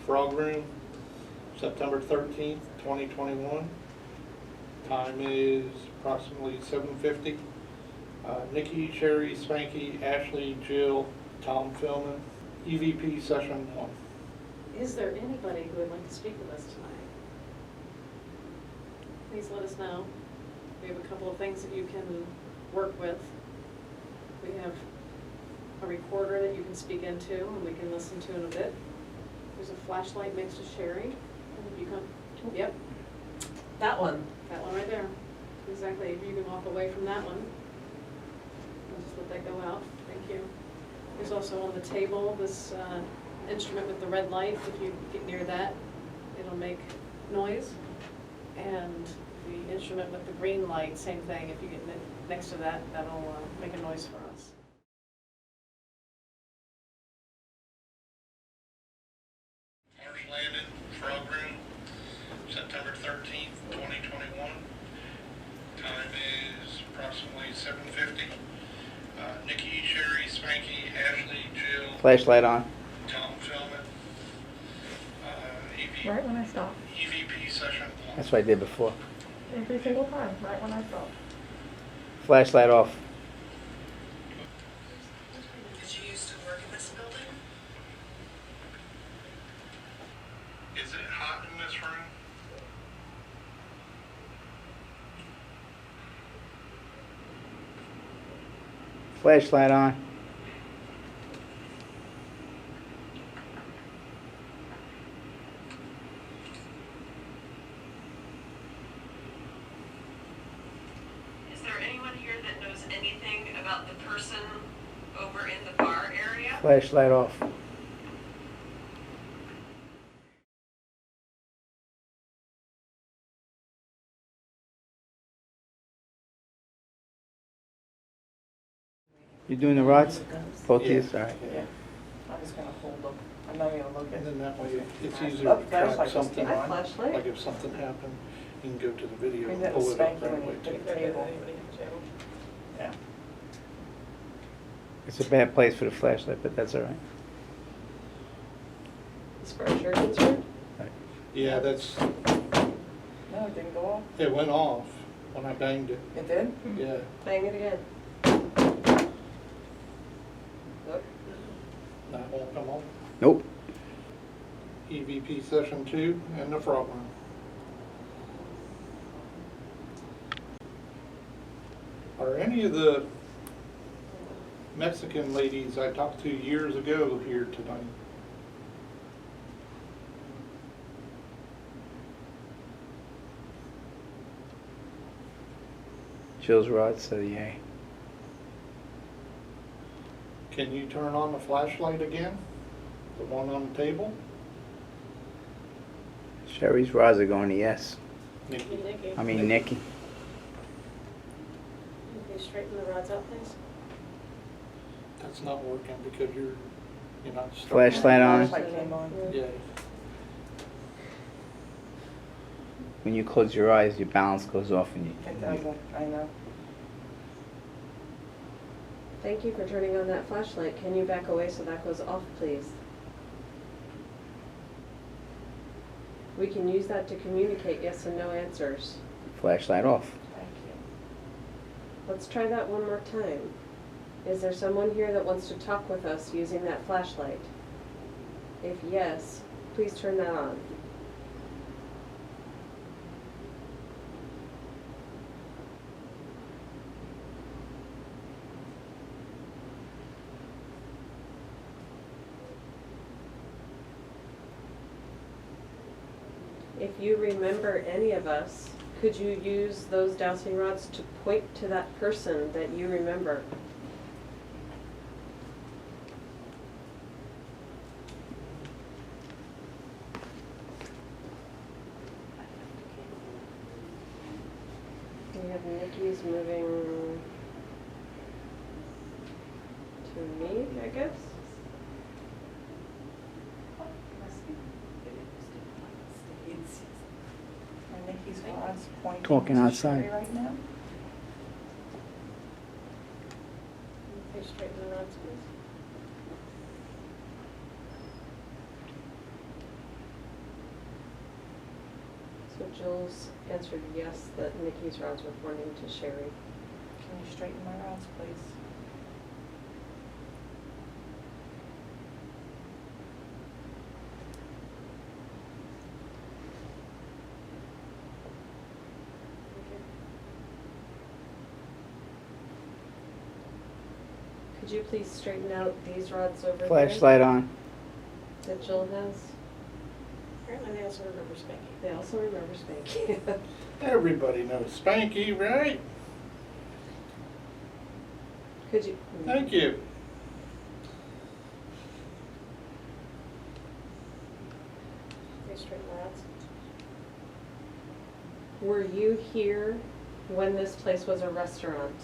Frog Room, September 13th, 2021. Time is approximately 7:50. Nikki, Sherry, Spanky, Ashley, Jill, Tom Philman, EVP Session 1. Is there anybody who would like to speak with us tonight? Please let us know. We have a couple of things that you can work with. We have a recorder that you can speak into and we can listen to in a bit. There's a flashlight next to Sherry. If you come, yep. That one. That one right there. Exactly. If you can walk away from that one. I'll just let that go out. Thank you. There's also on the table this instrument with the red light. If you get near that, it'll make noise. And the instrument with the green light, same thing. If you get next to that, that'll make a noise for us. Marsh Landing Frog Room, September 13th, 2021. Time is approximately 7:50. Nikki, Sherry, Spanky, Ashley, Jill. Flashlight on. Tom Philman. Right when I stop. EVP Session 1. That's what I did before. Every single time, right when I stop. Flashlight off. Did you used to work in this building? Is it hot in this room? Flashlight on. Is there anyone here that knows anything about the person over in the bar area? Flashlight off. You doing the rods? Both Yeah. these? All right. Yeah, I'm just gonna hold them. I'm not gonna look at And then it. that way it's easier Oh, to track flashlight just something. came on. Flashlight? Like if something happened, you can go to the video Bring and that pull it up spanky right when away you too. put the table. Yeah. It's a bad place for the flashlight, but that's all right. As far as you're concerned? Yeah, that's, No, it didn't go off. it went off when I banged it. It did? Yeah. Bang it again. Look. That won't come on. Nope. EVP Session 2 in the frog room. Are any of the Mexican ladies I talked to years ago here tonight? Jill's rod said yay. Can you turn on the flashlight again? The one on the table? Sherry's rods are going to yes. Nikki? Nikki. I mean Nikki. Can you straighten the rods out, please? That's not working because you're not starting. Flashlight on. Flashlight came on. Yeah. When you close your eyes, your balance goes off and It doesn't, I know. Thank you for turning on that flashlight. Can you back away so that goes off, please? We can use that to communicate yes and no answers. flashlight off. Thank you. Let's try that one more time. Is there someone here that wants to talk with us using that flashlight? If yes, please turn that on. If you remember any of us, could you use those dowsing rods to point to that person that you remember? We have Nikki's moving to me, I guess. I think he's pointing. Talking to outside. Sherry right now. Can you straighten the rods, please? So Jill's answered yes, that Nikki's rods were pointing to Sherry. Can you straighten my rods, please? Could you please straighten out these rods over here? Flashlight on. That Jill has? Apparently they also remember Spanky. They also remember Spanky. Everybody knows Spanky, right? Could you? Thank you. They straighten rods. Were you here when this place was a restaurant?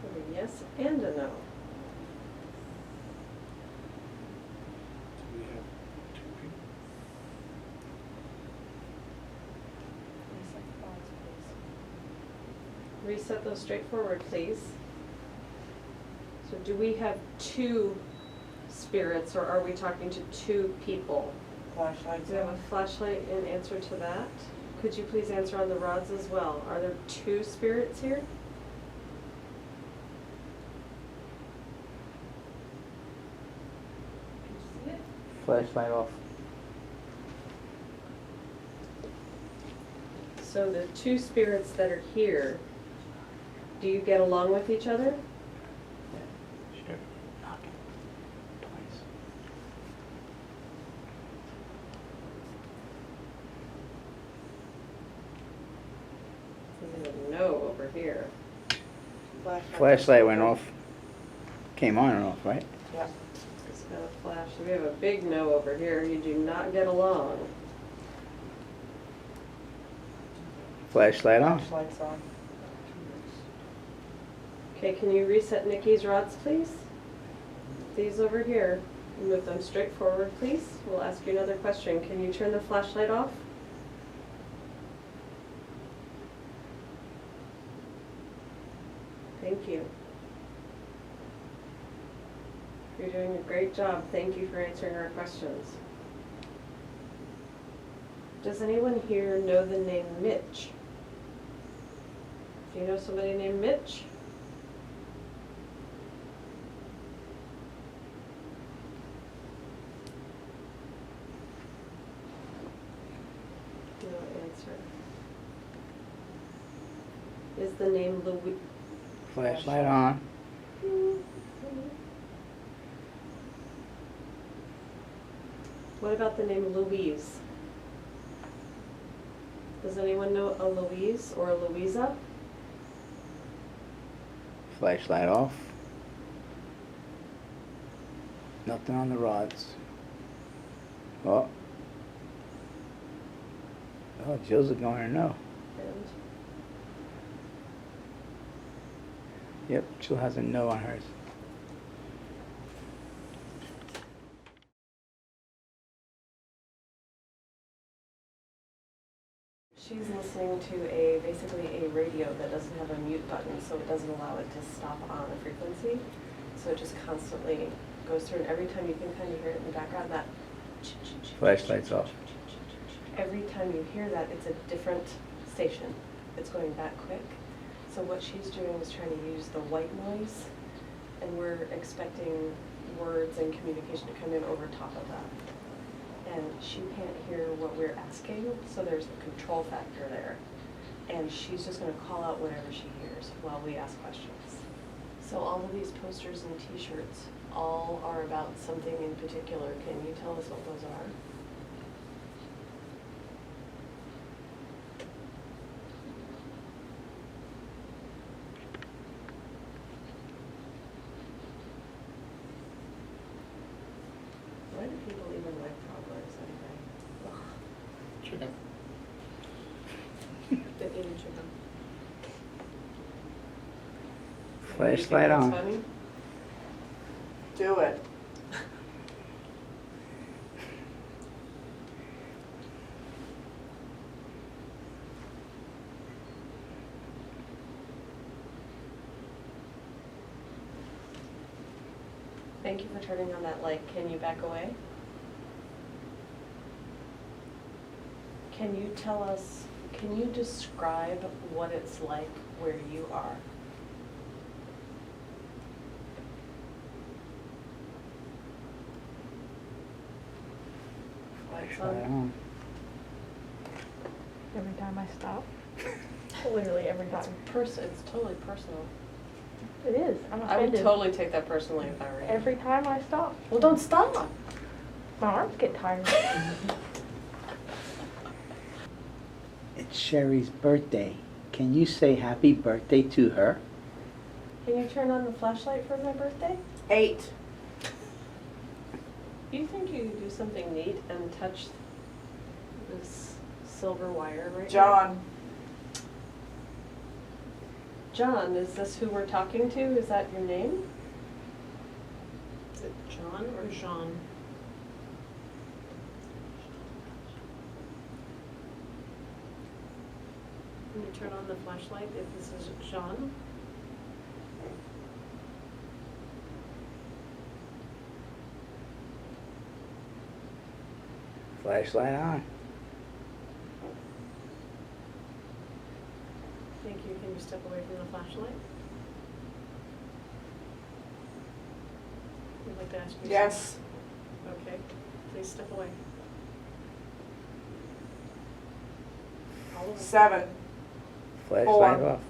A yes and a no. Do we have two people? Reset the rods, please. Reset those straight forward, please. So do we have two spirits, or are we talking to two people? Flashlights Do we have a on. flashlight in answer to that? Could you please answer on the rods as well? Are there two spirits here? Flashlight off. So the two spirits that are here, do you get along with each other? Sure. Knocking. Twice. There's a no over here. Flashlight went off. Came on and off, right? Yeah. It's got a flash. We have a big no over here. You do not get along. Flashlight on. Flashlights on. Okay, can you reset Nikki's rods, please? These over here. Move them straight forward, please. We'll ask you another question. Can you turn the flashlight off? Thank you. You're doing a great job. Thank you for answering our questions. Does anyone here know the name Mitch? Do you know somebody named Mitch? No answer. Is the name Louis? Flashlight on. What about the name Louise? Does anyone know a Louise or a Louisa? Flashlight off. Nothing on the rods. Oh. Oh, Jill's going to know. And Yep, Jill has a no on hers. she's listening to basically a radio that doesn't have a mute button, so it doesn't allow it to stop on a frequency. So it just constantly goes through, and every time you can kind of hear it in the background, that Flashlight's off. every time you hear that, it's a different station. It's going that quick. So what she's doing is trying to use the white noise, and we're expecting words and communication to come in over top of that. And she can't hear what we're asking, so there's a control factor there. And she's just gonna call out whatever she hears while we ask questions. So all of these posters and t-shirts all are about something in particular. Can you tell us what those are? Why do people even like frog legs anyway? Chicken. Been eating chicken. Flashlight You think on. that's funny? Do it. Thank you for turning on that light. Can you back away? Can you tell us, can you describe what it's like where you are? Lights Flashlight on. on. Every time I stop. Literally every time. It's totally personal. It is. I'm I would offended. totally take that personally if I were you. Every time I stop. Well, don't stop. My arms get tired. It's Sherry's birthday. Can you say happy birthday to her? Can you turn on the flashlight for my birthday? 8. You think you could do something neat and touch this silver wire right here? John. John, is this who we're talking to? Is that your name? Is it John or Jean? Can you turn on the flashlight if this is Jean? Flashlight on. Thank you. Can you step away from the flashlight? Would like to ask you Yes. something? Okay, please step away. All of them. 7. Flashlight 4. off.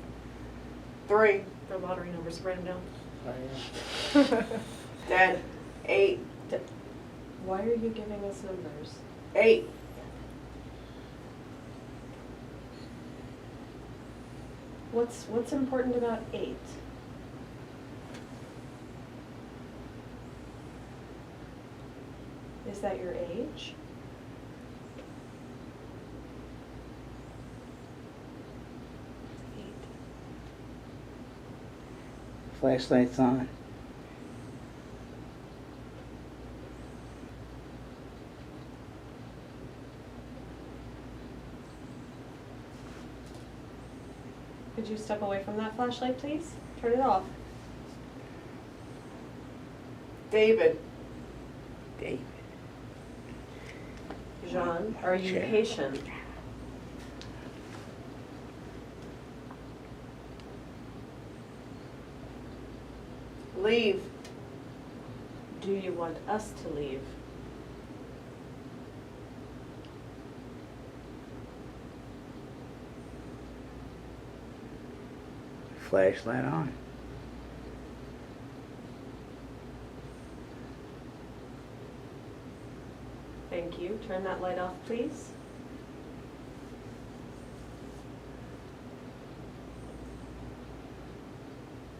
3. Their lottery numbers, write them down. Dead. 8. Why are you giving us numbers? 8. What's important about 8? Is that your age? 8. Flashlight's on. Could you step away from that flashlight, please? Turn it off. David. David. Jean, are you Sure. patient? Leave. Do you want us to leave? Flashlight on. Thank you. Turn that light off, please.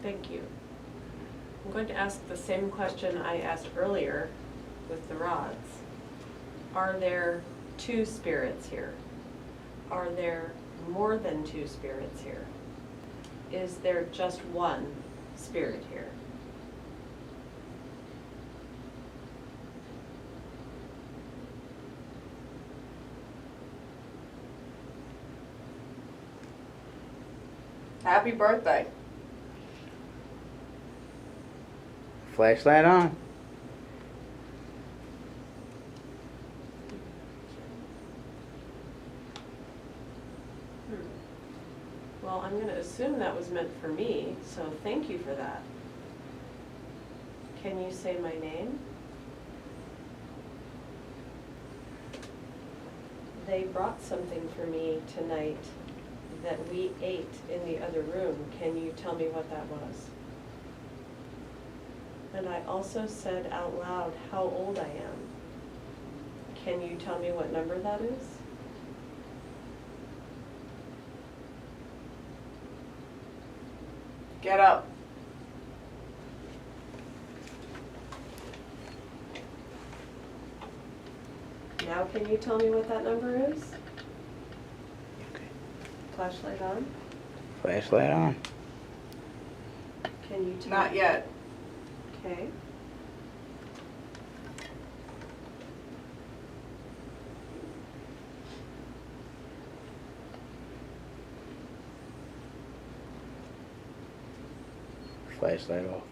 Thank you. I'm going to ask the same question I asked earlier with the rods. Are there 2 spirits here? Are there more than 2 spirits here? Is there just one spirit here? Happy birthday. Flashlight on. Well, I'm going to assume that was meant for me, so thank you for that. Can you say my name? They brought something for me tonight that we ate in the other room. Can you tell me what that was? And I also said out loud how old I am. Can you tell me what number that is? Get up. Now can you tell me what that number is? Okay. Flashlight on? Flashlight on. Can you tell? Not yet. Okay. Flashlight off.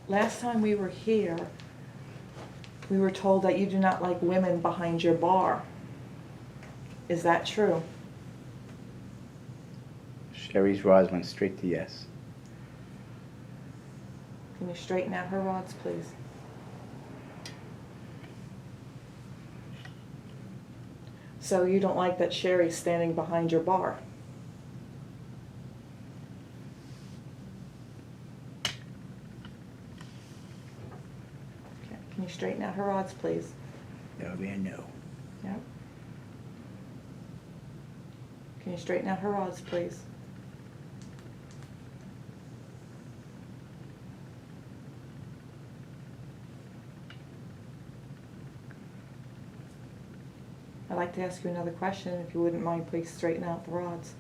last time we were here, we were told that you do not like women behind your bar. Is that true? Sherry's rods went straight to yes. Can you straighten out her rods, please? So you don't like that Sherry's standing behind your bar? Okay. Can you straighten out her rods, please? That would be a no. Yep. Can you straighten out her rods, please? I'd like to ask you another question, if you wouldn't mind, please straighten out the rods.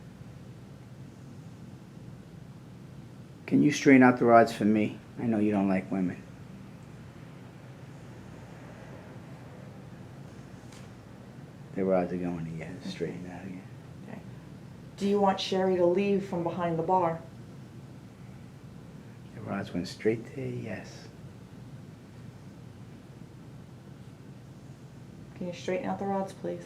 Can you straighten out the rods for me? I know you don't like women. The rods are going to yes. Straighten it out again. Okay. Do you want Sherry to leave from behind the bar? The rods went straight to yes. Can you straighten out the rods, please?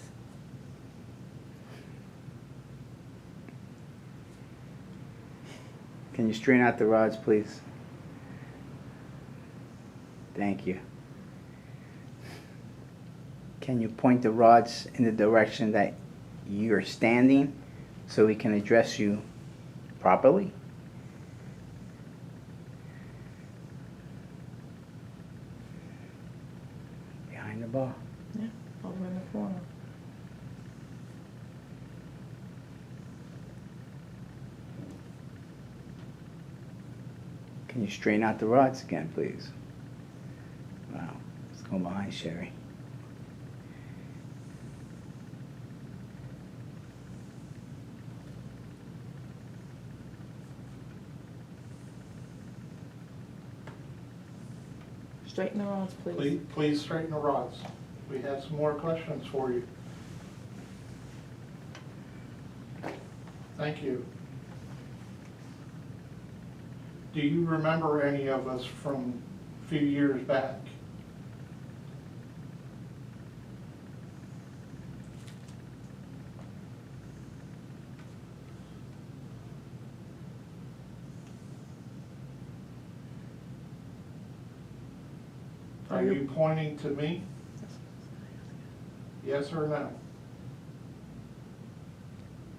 Can you straighten out the rods, please? Thank you. Can you point the rods in the direction that you're standing so we can address you properly? Behind the bar. Yeah, over in the corner. Can you straighten out the rods again, please? Wow, let's go behind Sherry. Straighten the rods, please. Please straighten the rods. We have some more questions for you. Thank you. Do you remember any of us from a few years back? Are you pointing to me? Yes or no?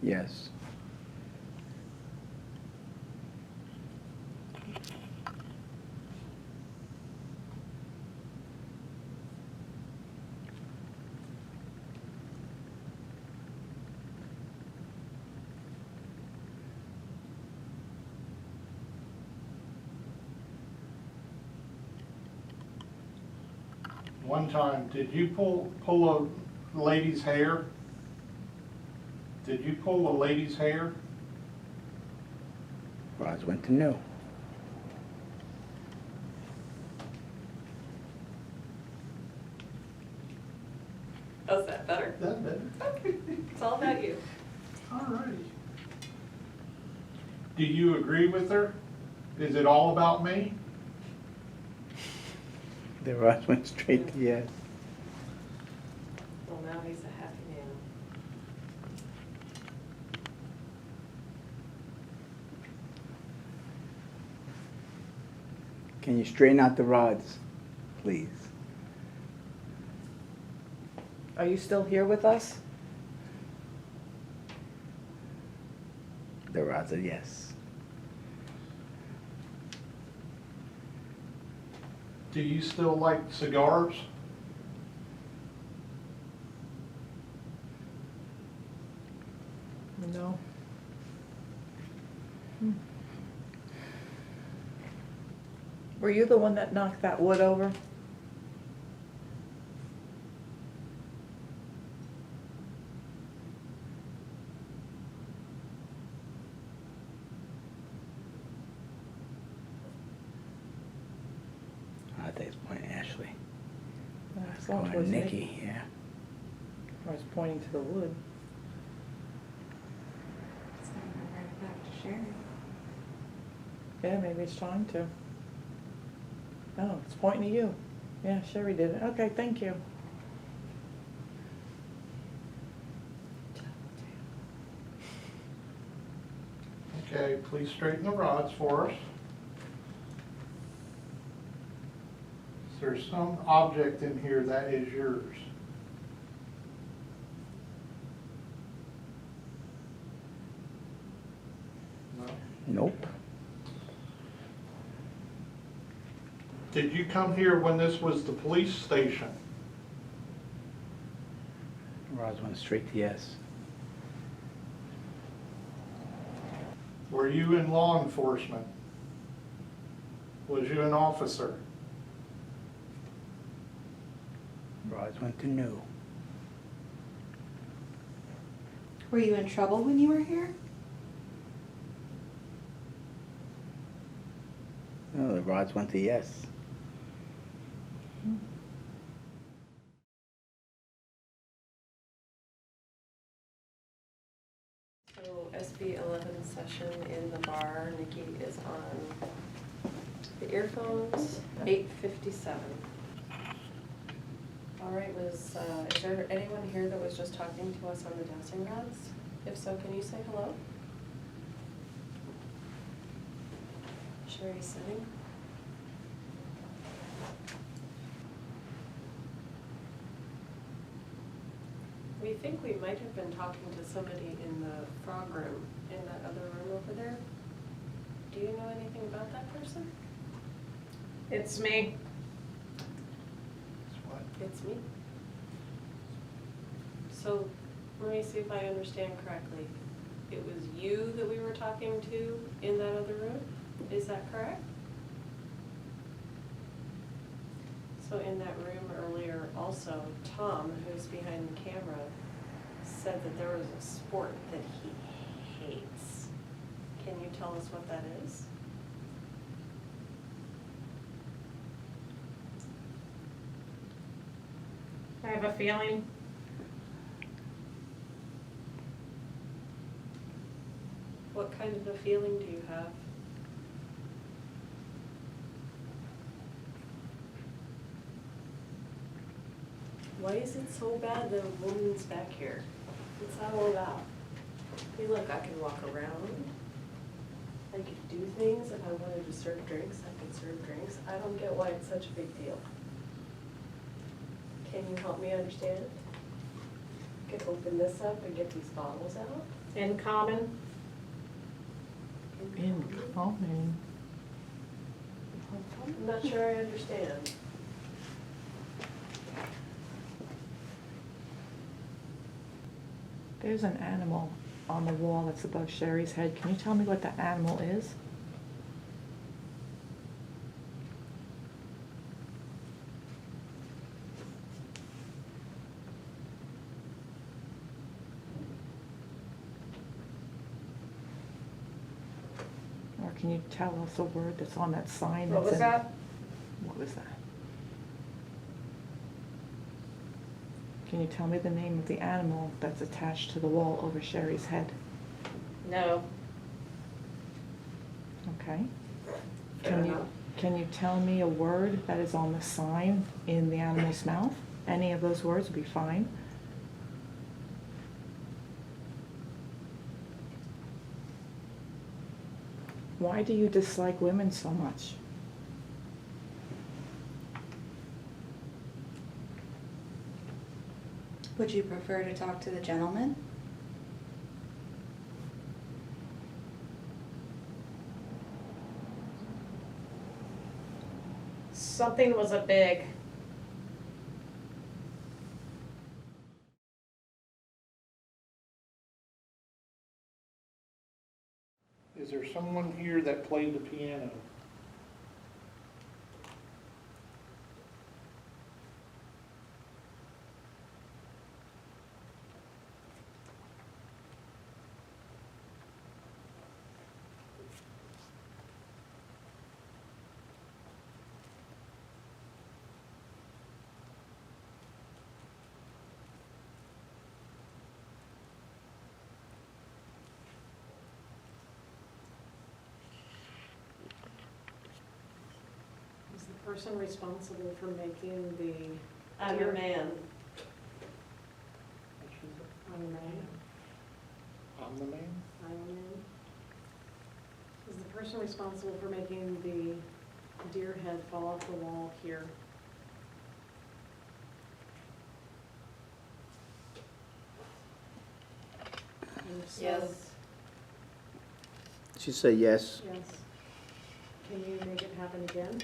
Yes. One time, did you pull a lady's hair? Did you pull a lady's hair? Rods went to no. How's that better? That better. It's all about you. All righty. Do you agree with her? Is it all about me? The rods went straight to yes. Well, now he's a happy man. Can you straighten out the rods, please? Are you still here with us? The rods are yes. Do you still like cigars? No. Were you the one that knocked that wood over? I think it's pointing Ashley. I It's thought it was going Nikki, yeah. I was pointing to the wood. It's gonna go right back to Sherry. Yeah, maybe it's time to. Oh, it's pointing to you. Yeah, Sherry did it. Okay, thank you. Okay, please straighten the rods for us. Is there some object in here that is yours? No. Nope. Did you come here when this was the police station? Rods went straight to yes. Were you in law enforcement? Was you an officer? Rods went to no. Were you in trouble when you were here? No, the rods went to yes. So SB 11 session in the bar, Nikki is on the earphones, 8:57. All right, is there anyone here that was just talking to us on the dowsing rods? If so, can you say hello? Sherry sitting. We think we might have been talking to somebody in the frog room, in that other room over there. Do you know anything about that person? It's me. What? It's me. So, let me see if I understand correctly. It was you that we were talking to in that other room? Is that correct? So in that room earlier also, Tom, who's behind the camera, said that there was a sport that he hates. Can you tell us what that is? I have a feeling. What kind of a feeling do you have? Why is it so bad that a woman's back here? What's that all about? Hey, look, I can walk around. I could do things. If I wanted to serve drinks, I could serve drinks. I don't get why it's such a big deal. Can you help me understand? I could open this up and get these bottles out. In common. Incoming. I'm not sure I understand. There's an animal on the wall that's above Sherry's head. Can you tell me what the animal is? Or can you tell us a word that's on that sign? What that's was in- that? What was that? Can you tell me the name of the animal that's attached to the wall over Sherry's head? No. Okay. Fair enough. Can you tell me a word that is on the sign in the animal's mouth? Any of those words would be fine. Why do you dislike women so much? Would you prefer to talk to the gentleman? Something was a big. Is there someone here that played the piano? person responsible for making the? I'm a man. I'm a man. I'm the man? I'm a man. Is the person responsible for making the deer head fall off the wall here? And if so, Yes. She said yes. Yes. Can you make it happen again?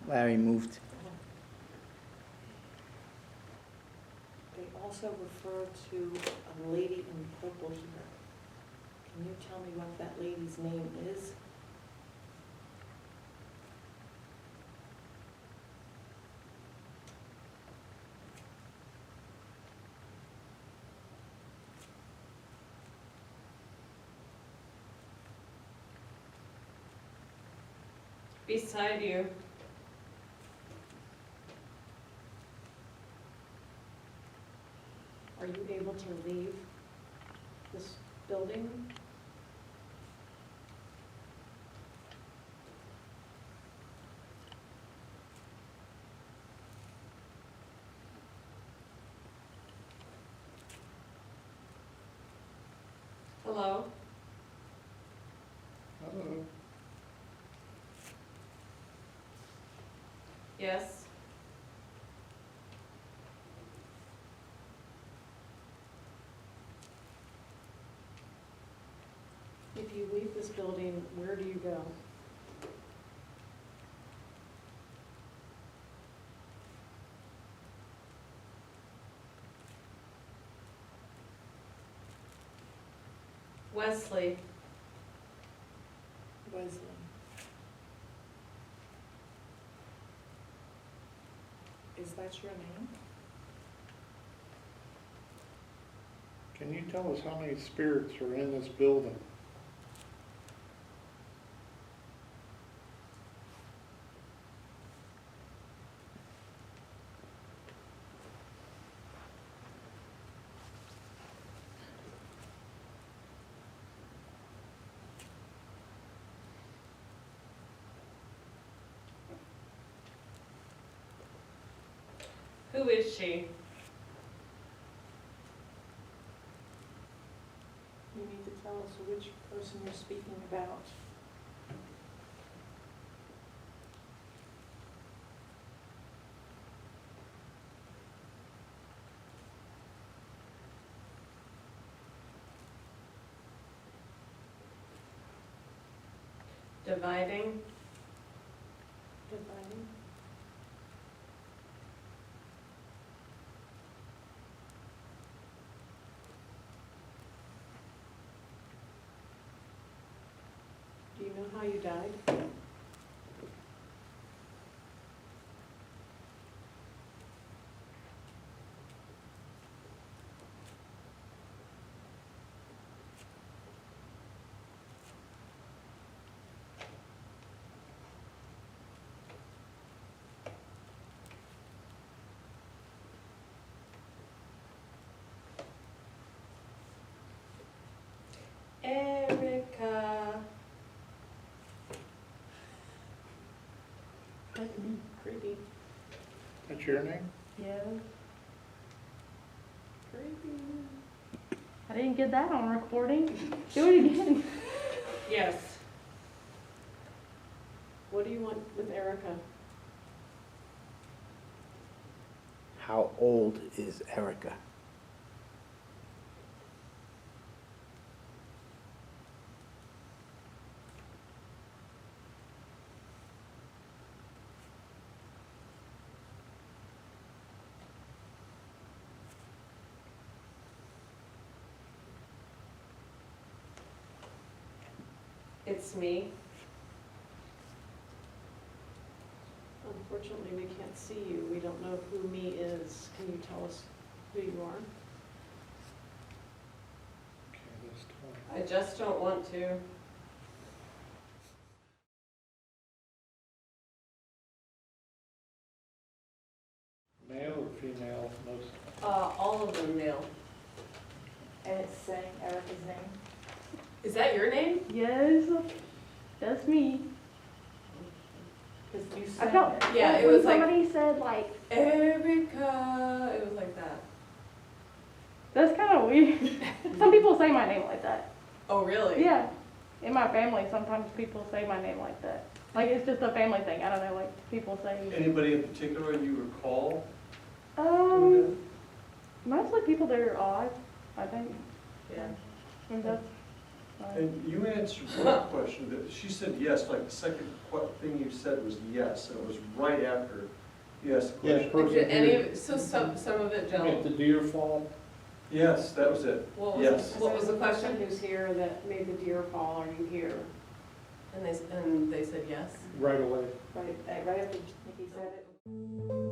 Larry moved. They also refer to a lady in purple here. Can you tell me what that lady's name is? Beside you. Are you able to leave this building? Hello? Uh-oh. Yes? If you leave this building, where do you go? Wesley. Wesley. Is that your name? Can you tell us how many spirits are in this building? Who is she? You need to tell us which person you're speaking about. Dividing. Dividing? Do you know how you died? Erica. Creepy. That's your name? Yeah. Creepy. I didn't get that on recording. Do it again. Yes. What do you want with Erica? How old is Erica? It's me. Unfortunately, we can't see you. We don't know who me is. Can you tell us who you are? Okay, that's 20. I just don't want to. Male or female, most? All of them knew. And it's saying Erica's name? Is that your name? Yes, that's me. Because you I sang felt, it. Yeah, like it when was like- somebody said like, Erica, it was like that. that's kind of weird. Some people say my name like that. Oh, really? Yeah, in my family, sometimes people say my name like that. Like it's just a family thing. I don't know. Like people say. Anybody in particular you recall? Mostly people that are odd. I think. Yeah. And that's. And you answered one question, that she said yes, like the second thing you said was yes, and it was right after you asked the Yeah, question. person Did any here. of, so some of it At don't. the deer fall, Yes, that was it. What was, Yes. what was the person question? who's here that made the deer fall, are you here? And they said yes. right away. Right after Nikki said it.